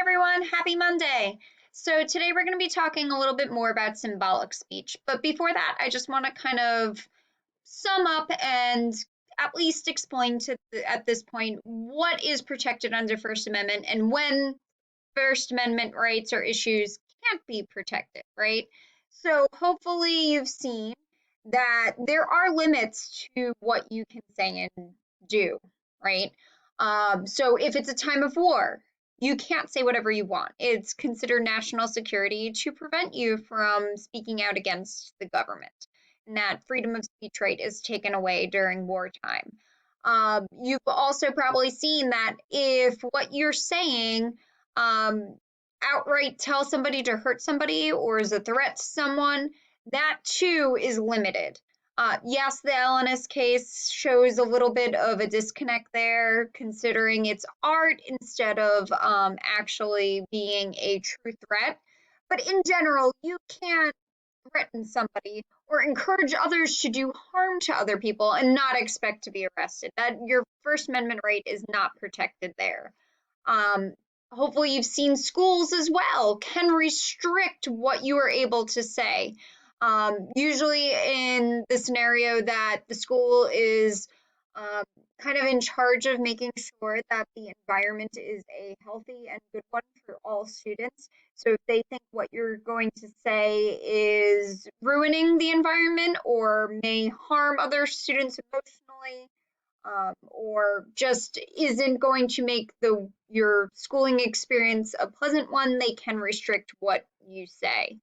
everyone. Happy Monday. So today we're going to be talking a little bit more about symbolic speech. But before that, I just want to kind of sum up and at least explain at this point what is protected under First Amendment and when First Amendment rights or issues can't be protected, right? So hopefully you've seen that there are limits to what you can say and do, right? So if it's a time of war, you can't say whatever you want. It's considered national security to prevent you from speaking out against the government. And that freedom of speech right is taken away during wartime. You've also probably seen that if what you're saying um, outright tell somebody to hurt somebody or is a threat to someone, that too is limited. Yes, the LNS case shows a little bit of a disconnect there, considering it's art instead of actually being a true threat. But in general, you can't threaten somebody or encourage others to do harm to other people and not expect to be arrested. That your First Amendment right is not protected there. Um, Hopefully you've seen schools as well can restrict what you are able to say. Usually in the scenario that the school is um, kind of in charge of making sure that the environment is a healthy and good one for all students. So if they think what you're going to say is ruining the environment or may harm other students emotionally, or just isn't going to make your schooling experience a pleasant one, they can restrict what you say.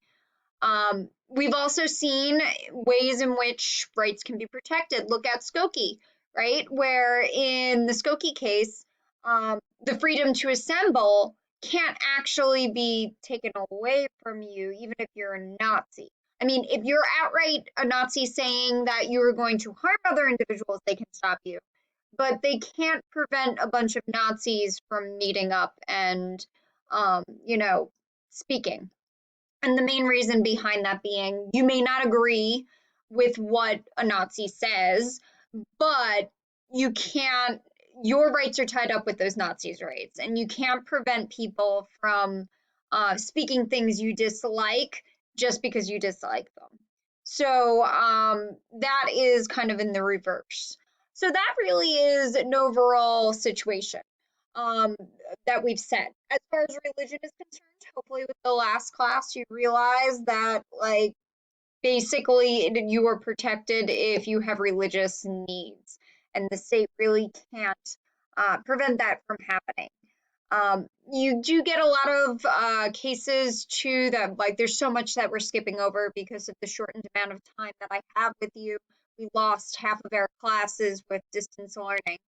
We've also seen ways in which rights can be protected. Look at Skokie, right? Where in the Skokie case, the freedom to assemble can't actually be taken away from you, even if you're a Nazi. I mean, if you're outright a Nazi saying that you are going to harm other individuals, they can stop you. But they can't prevent a bunch of Nazis from meeting up and, speaking. And the main reason behind that being you may not agree with what a Nazi says, but you can't, your rights are tied up with those Nazis' rights, and you can't prevent people from speaking things you dislike just because you dislike them. So that is kind of in the reverse. So that really is an overall situation um, that we've set. As far as religion is concerned, hopefully with the last class, you realize that like basically you are protected if you have religious needs, and the state really can't prevent that from happening. You do get a lot of cases too that like there's so much that we're skipping over because of the shortened amount of time that I have with you. We lost half of our classes with distance learning.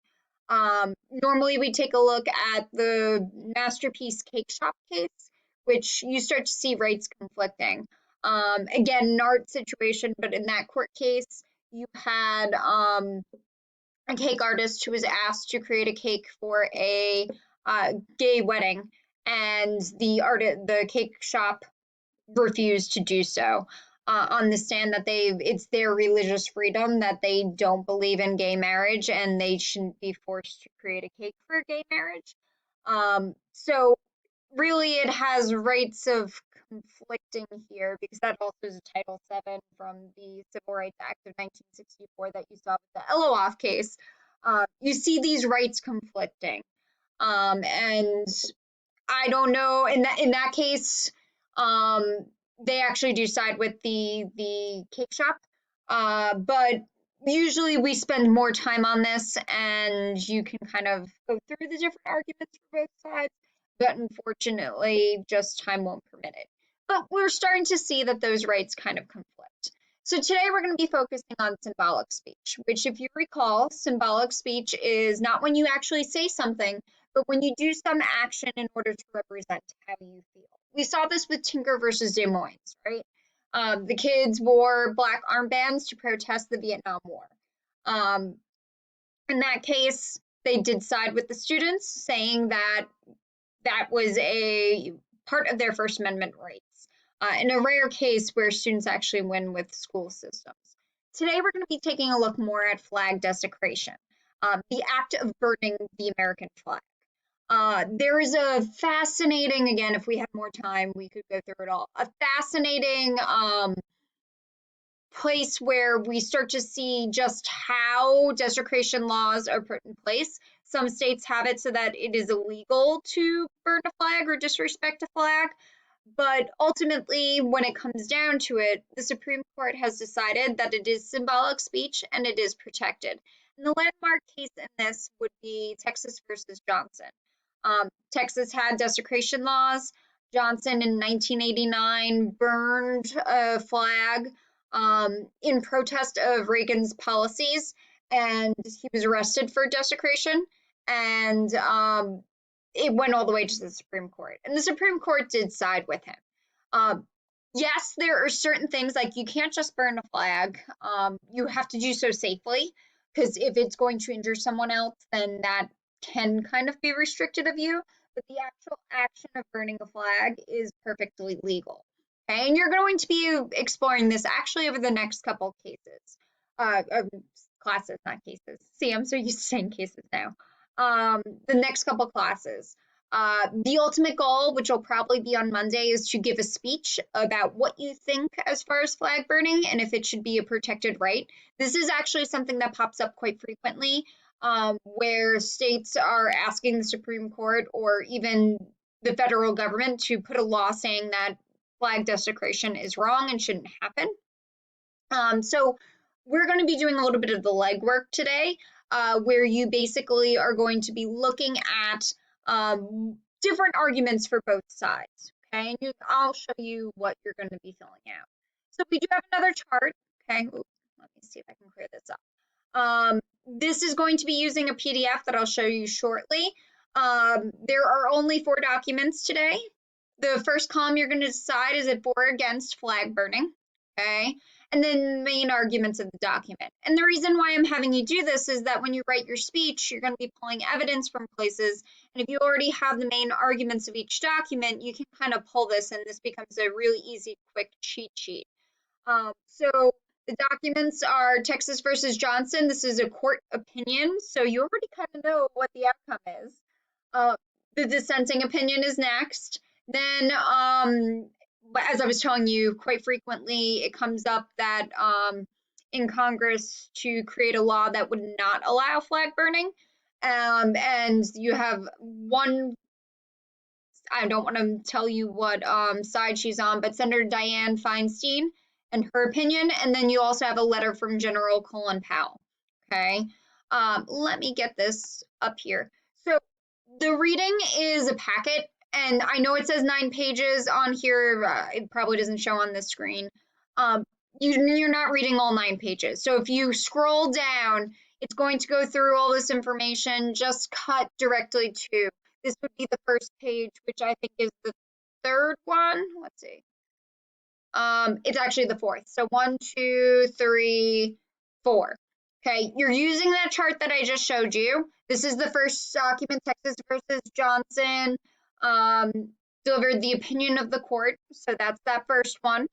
Normally we take a look at the Masterpiece Cake Shop case, which you start to see rights conflicting. Again, an art situation, but in that court case, you had a cake artist who was asked to create a cake for a gay wedding, and the cake shop refused to do so on the stand that it's their religious freedom that they don't believe in gay marriage and they shouldn't be forced to create a cake for gay marriage. So really it has rights of conflicting here because that also is a Title VII from the Civil Rights Act of 1964 that you saw with the Eloff case. You see these rights conflicting. And I don't know, in that case, they actually do side with the cake shop. But usually we spend more time on this and you can kind of go through the different arguments for both sides, but unfortunately just time won't permit it. But we're starting to see that those rights kind of conflict. So today we're going to be focusing on symbolic speech, which if you recall, symbolic speech is not when you actually say something, but when you do some action in order to represent how you feel. We saw this with Tinker versus Des Moines, right? The kids wore black armbands to protest the Vietnam War. In that case, they did side with the students, saying that that was a part of their First Amendment rights. In a rare case where students actually win with school systems. Today, we're going to be taking a look more at flag desecration, the act of burning the American flag. There is a fascinating, again, if we had more time, we could go through it all. A fascinating place where we start to see just how desecration laws are put in place. Some states have it so that it is illegal to burn a flag or disrespect a flag. But ultimately, when it comes down to it, the Supreme Court has decided that it is symbolic speech and it is protected. And the landmark case in this would be Texas versus Johnson. Texas had desecration laws. Johnson in 1989 burned a flag in protest of Reagan's policies, and he was arrested for desecration. And it went all the way to the Supreme Court, and the Supreme Court did side with him. Yes, there are certain things like you can't just burn a flag. You have to do so safely, because if it's going to injure someone else, then that can kind of be restricted of you. But the actual action of burning a flag is perfectly legal. Okay, and you're going to be exploring this actually over the next couple cases, classes, not cases. See, I'm so used to saying cases now. The next couple classes. The ultimate goal, which will probably be on Monday, is to give a speech about what you think as far as flag burning and if it should be a protected right. This is actually something that pops up quite frequently, where states are asking the Supreme Court or even the federal government to put a law saying that flag desecration is wrong and shouldn't happen. So we're going to be doing a little bit of the legwork today, where you basically are going to be looking at different arguments for both sides. Okay, and I'll show you what you're going to be filling out. So we do have another chart. Okay, ooh, let me see if I can clear this up. This is going to be using a PDF that I'll show you shortly. There are only 4 documents today. The first column you're going to decide is it for or against flag burning. Okay, and then main arguments of the document. And the reason why I'm having you do this is that when you write your speech, you're going to be pulling evidence from places. And if you already have the main arguments of each document, you can kind of pull this and this becomes a really easy, quick cheat sheet. So the documents are Texas versus Johnson. This is a court opinion, so you already kind of know what the outcome is. The dissenting opinion is next. Then, as I was telling you, quite frequently it comes up that in Congress to create a law that would not allow flag burning. And you have one, I don't want to tell you what side she's on, but Senator Dianne Feinstein and her opinion. And then you also have a letter from General Colin Powell. Okay, let me get this up here. So the reading is a packet, and I know it says 9 pages on here. It probably doesn't show on this screen. You're not reading all 9 pages. So if you scroll down, it's going to go through all this information. Just cut directly to this would be the first page, which I think is the 3rd one. Let's see. It's actually the 4th. So 1, 2, 3, 4. Okay, you're using that chart that I just showed you. This is the first document, Texas versus Johnson, delivered the opinion of the court. So that's that first one.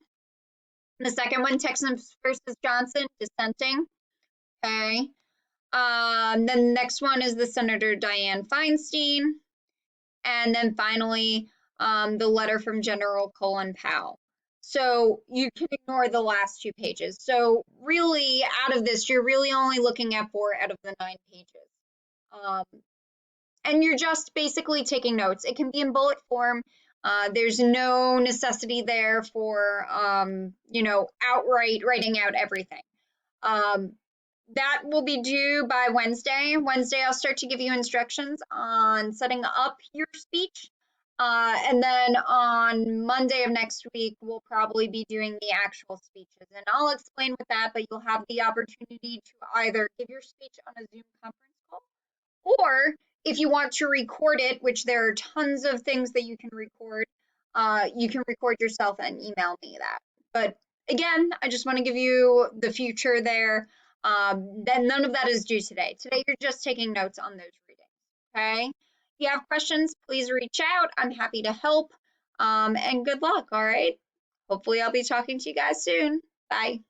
The second one, Texas versus Johnson, dissenting. Okay. Then the next one is the Senator Dianne Feinstein. And then finally, the letter from General Colin Powell. So you can ignore the last 2 pages. So really, out of this, you're really only looking at 4 out of the 9 pages. And you're just basically taking notes. It can be in bullet form. There's no necessity there for, outright writing out everything. That will be due by Wednesday. Wednesday, I'll start to give you instructions on setting up your speech. And then on Monday of next week, we'll probably be doing the actual speeches. And I'll explain with that, but you'll have the opportunity to either give your speech on a Zoom conference call, or if you want to record it, which there are tons of things that you can record yourself and email me that. But again, I just want to give you the future there. Then none of that is due today. Today, you're just taking notes on those readings, okay? If you have questions, please reach out. I'm happy to help, and good luck, all right? Hopefully, I'll be talking to you guys soon. Bye.